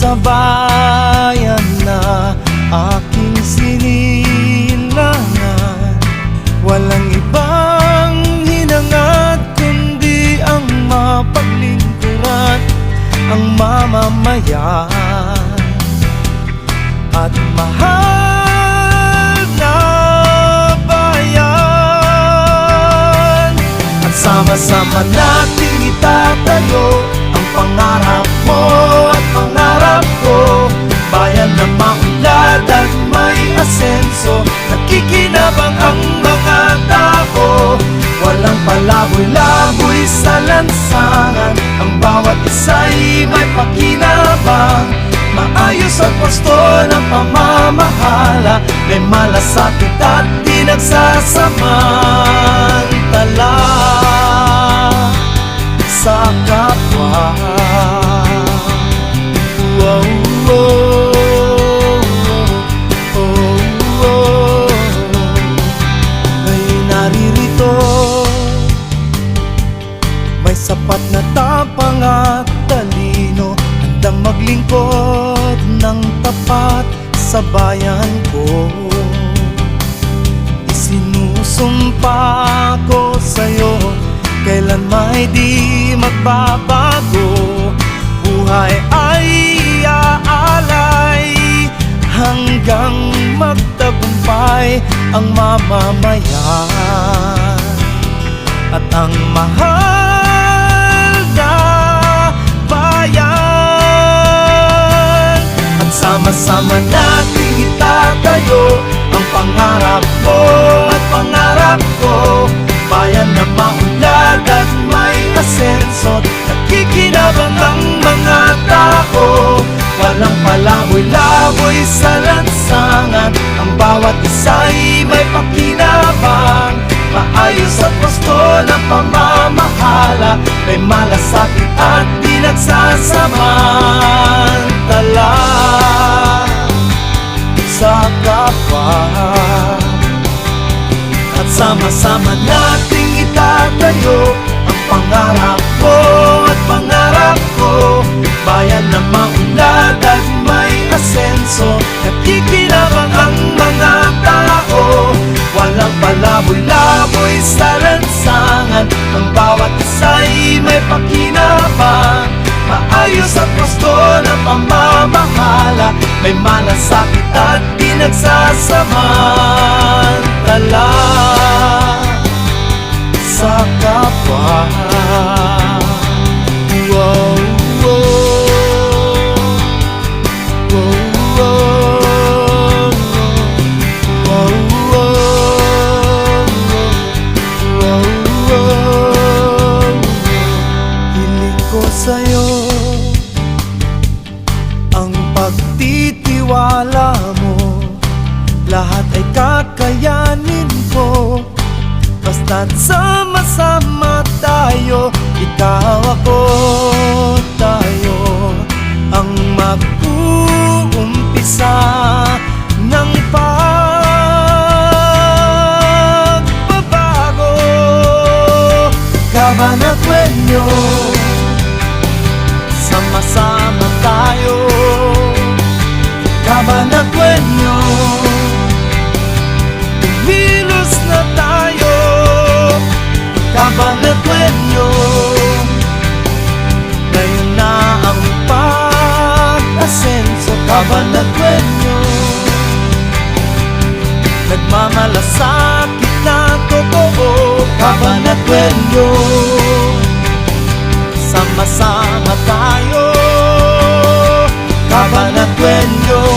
sa bayan na aking sinilangan. Walang ibang hinangad kundi ang mapaglingkuran ang mamamayan at mahal na bayan. At sama-sama nating itatayo ang pangarap mo at pangarap ko, bayan na maunlad at may asenso. Nakikinabang ang mga tao, walang palaboy-laboy sa lansangan. Ang bawat isa'y may pakinabang, maayos at wasto ng pamamahala. May malasakit at di nagsasamantala sa kapwa. Wow, wow, oh, oh. May naririto, may sapat na tapang at talino, handang maglingkod ng tapat sa bayan ko. Isinusumpa ko sa'yo, kailan may di magbabago. Buhay ay aalay hanggang magtagumpay ang mamamayan at ang mahal na bayan. At sama-sama nating itatayo ang pangarap mo at pangarap ko, bayan na maunlad at may asenso. Nakikinabang ang mga tao, walang palaboy-laboy sa lansangan. Ang bawat isa'y may pakinabang, maayos at wasto ng pamamahala. May malasakit at di nagsasamantala sa kapwa. At sama-sama nating itatayo ang pangarap mo at pangarap ko, bayan na maunlad at may asenso. Nakikinabang ang mga tao, walang palaboy-laboy sa lansangan. Ang bawat isa'y may pakinabang, maayos at wasto ng pamamahala. May malasakit at di nagsasamantala sa kapwa. Wow, wow, wow, wow, wow, wow. Hiling ko sa'yo ang pagtitiwala mo, lahat ay kakayanin ko. Basta't sama-sama tayo, ikaw ako, tayo ang mag-uumpisa ng pagbabago. Cabanatueño, sama-sama tayo. Cabanatueño, kumilos na tayo. Cabanatueño, ngayon na ang pag-asenso. Cabanatueño, nagmamalasakit na totoo. Cabanatueño, sama-sama tayo. Cabanatueño.